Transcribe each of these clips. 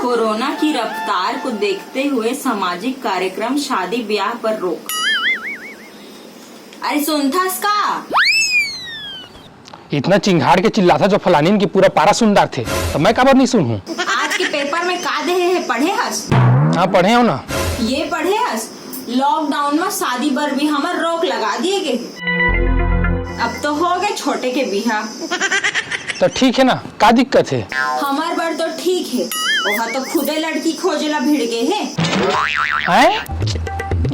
Corona की रफ्तार को देखते हुए सामाजिक कार्यक्रम शादी ब्याह पर रोक। अरे सुनथास का? इतना चिंगाड़ के चिल्ला था जो फलानीन की पूरा पारा सुनदार थे, तो मैं कब नहीं सुनूं? आज के पेपर में का दे है पढ़े हस? हाँ पढ़े हो ना। ये पढ़े हस लॉकडाउन में शादी पर भी हमार रोक लगा दिए गए। अब तो हो गए छोटे के बिहा। तो ठीक है ना, का दिक्कत है? हमार बार तो ठीक है, वहाँ तो खुदे लड़की खोजेला भिड़ गए है।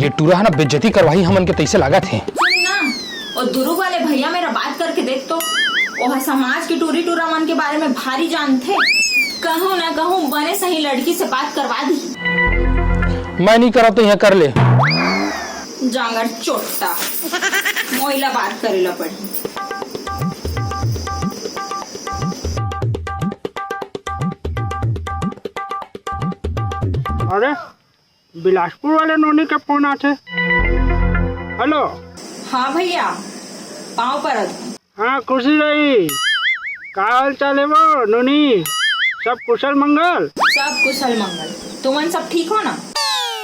ये टूरा है ना बेइज्जती करवाई हमन के तैसे लागत है। सुन ना, और दुरु वाले भैया मेरा बात करके देख तो, वह समाज की टूरी टूरा मन के बारे में भारी जानते। कहूँ ना कहूँ बने सही लड़की से बात करवा दी। मैं नहीं करा तो यहाँ कर ले। जांगर चोटा मोइला बात करेला पड़ी। अरे बिलासपुर वाले नोनी के फोन आते। हेलो। हाँ भैया, पाँव पर। हाँ खुशी रही। का हाल चाल है वो नोनी? सब कुशल मंगल? सब कुशल मंगल। तुमन सब ठीक हो ना?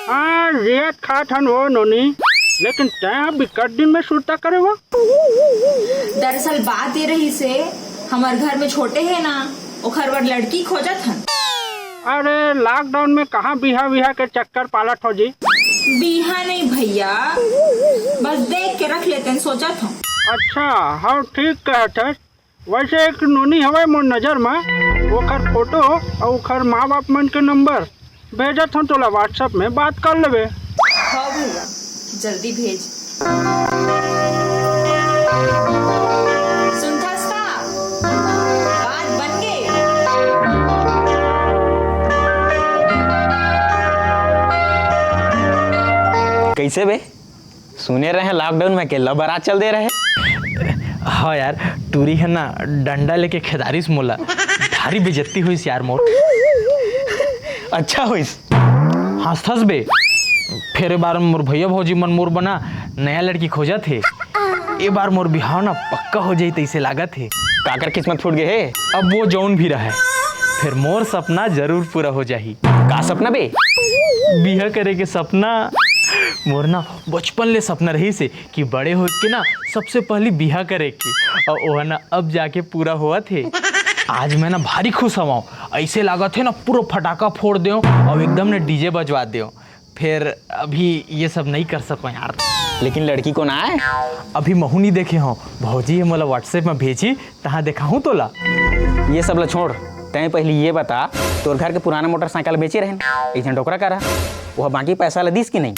हाँ रियात खात हन वो नोनी, लेकिन तय बिकट दिन में सुरता करे वो। दरअसल बात ये रही से, हमारे घर में छोटे है ना, ओखर बर लड़की खोजत हन। अरे लॉकडाउन में कहाँ बिहा बिहा के चक्कर पालत हो जी? बिहा नहीं भैया, बस देख के रख लेते हैं सोचा था। अच्छा हाँ ठीक कहत है। वैसे एक नोनी हवे मोर नजर में, ओखर फोटो और ओखर माँ बाप मन के नंबर भेजत हूँ तोला व्हाट्सएप में, बात कर लेवे। हाँ भैया जल्दी भेज। सुनथास का? बात बन गई। कैसे बे? सुने रहे हैं लॉकडाउन में के बारात चल दे रहे। हाँ यार, टूरी है ना डंडा लेके खेदारिस मोला भारी बेइज्जती हुई यार मोर। अच्छा हुईस? हंस बे। फिर एक बार मोर भैया भौजी मन मोर बना नया लड़की खोजा थे। एक बार मोर बिहाव ना पक्का हो जाई तैसे लागत है। काकर किस्मत फूट गए है? अब वो जौन भी रहे, फिर मोर सपना जरूर पूरा हो जाही। का सपना बे? बिहा करे के सपना मोर ना बचपन ले सपना रही से कि बड़े हो के ना सबसे पहले बिहा करे की, और वो ना अब जाके पूरा हुआ थे। आज मैं ना भारी खुश हूँ। ऐसे लागत है ना पूरा फटाका फोड़ दो और एकदम ना डीजे बजवा दो। फिर अभी ये सब नहीं कर सको यार। लेकिन लड़की को ना है अभी महू नहीं देखे हो। भौजी मोला व्हाट्सएप में भेजी, तहाँ देखा हूँ तोला। ये सब ला छोड़, तय पहले ये बता, तोर घर के पुराना मोटरसाइकिल बेचे रहे एक डोकरा करा, वह बाकी पैसा ला दिस की नहीं?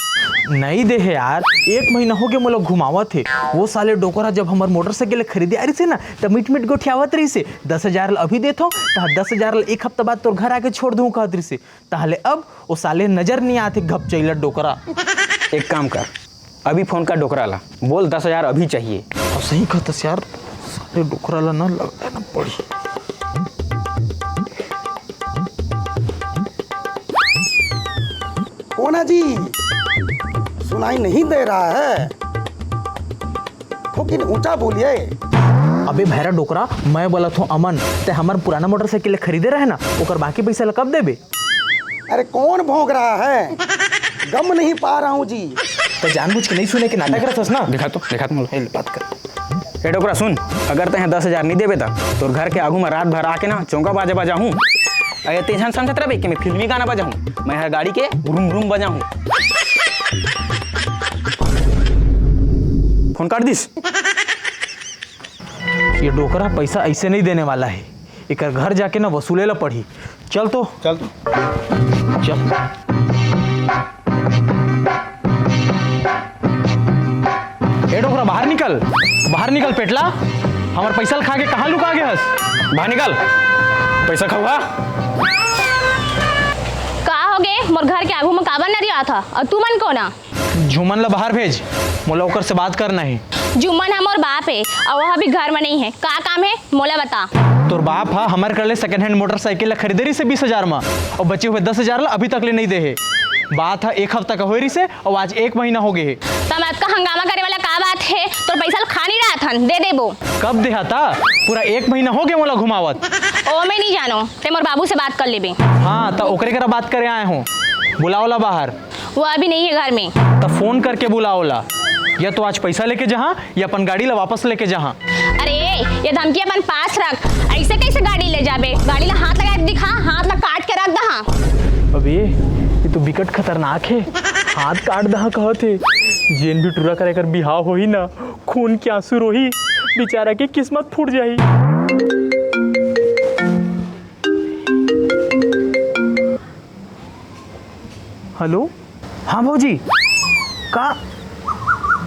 नहीं दे है यार, 1 महीना हो गया मोला घुमावा थे। वो साले डोकरा जब हमार मोटरसाइकिल खरीदे आ रही से ना, तब मिट मिट गोठियावत रही से 10,000 अभी देता तहाँ 10,000 एक हफ्ता बाद तोर घर आके छोड़ दूँ कहत रही से। ताहले अब वो साले नजर नहीं आते घप चैलत डोकरा। एक काम कर, अभी फोन कर डोकरा ला, बोल 10,000 अभी चाहिए। और सही कहतस यार, साले डोकरा ला ना लगाना पड़ी। कोना जी सुनाई नहीं दे रहा है, लेकिन ऊंचा बोलिए। अबे भैरा डोकरा, मैं बोला था अमन, ते हमार पुराना मोटरसाइकिल खरीदे रहे ना, ओकर बाकी पैसा ला कब देबे? अरे कौन भौंक रहा है? गम नहीं पा रहा हूँ जी। तो जानबूझ के नहीं सुने के नाटक करतस ना। दिखा तो बात कर। ए डोकरा सुन, अगर तय 10,000 नहीं देबे तो घर के आगू में रात भर आके ना चौका बाजे बजाऊँ। अरे तेजन समझत रहे कि मैं फिल्मी गाना बजाऊँ, मैं हर गाड़ी के घूम घूम बजाऊँ। फोन कर दिस। ये डोकरा पैसा ऐसे नहीं देने वाला है, एक घर जाके ना वसूले ला पड़ी। चल तो चल चल। ए डोकरा बाहर निकल, बाहर निकल पेटला। हमार पैसा खा के कहाँ लुका गया हस? बाहर निकल, पैसा खाऊगा। का हो गए? मोर घर के आगू में काबर नहीं रहा था, और तू मन को ना? झुमन ला बाहर भेज, मोला ओकर से बात करना है। जुम्मन है मोर बाप है, और वह अभी घर में नहीं है। का काम है मोला बता। तोर बाप हा हमारे कर ले सेकंड हैंड मोटरसाइकिल खरीदे रही से 20,000 में, और बचे हुए 10,000 ला अभी तक ले नहीं दे है। बात है 1 हफ्ता का हो रही से और आज 1 महीना हो गए है। तमत का हंगामा करे वाला का बात है? तो पैसा खा नहीं रहा था, दे देबो। कब देहा था? पूरा 1 महीना हो गया मोला घुमावत। ओ मैं नहीं जानो, ते मोर बाबू से बात कर लेबे। हाँ तो ओकरे करा बात करे आए हूँ, बुलाओला बाहर। वो अभी नहीं है घर में। तो फोन करके बुलाओला, या तो आज पैसा लेके जहाँ या अपन गाड़ी ला वापस लेके जहाँ। अरे ये धमकी अपन पास रख, ऐसे कैसे गाड़ी ले जाबे? गाड़ी ला हाथ लगा के दिखा, हाथ ला काट के रख दहा। अबे ये तो बिकट खतरनाक है, हाथ काट दहा कहत है। जेन भी टूरा करे कर बिहाव होही ना, खून के आंसू रोही, बेचारा के किस्मत फूट जाही। हेलो, हाँ भौजी, का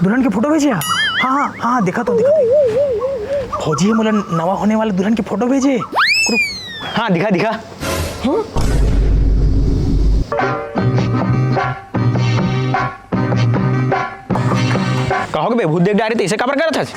दुल्हन के फोटो भेजे? हाँ हाँ हाँ देखा तो भौजी है, मोला नवा होने वाले दुल्हन के फोटो भेजे। हाँ दिखा दिखा। हाँ? कहोगे बे भूत देख डायरी तो इसे कवर करत हस?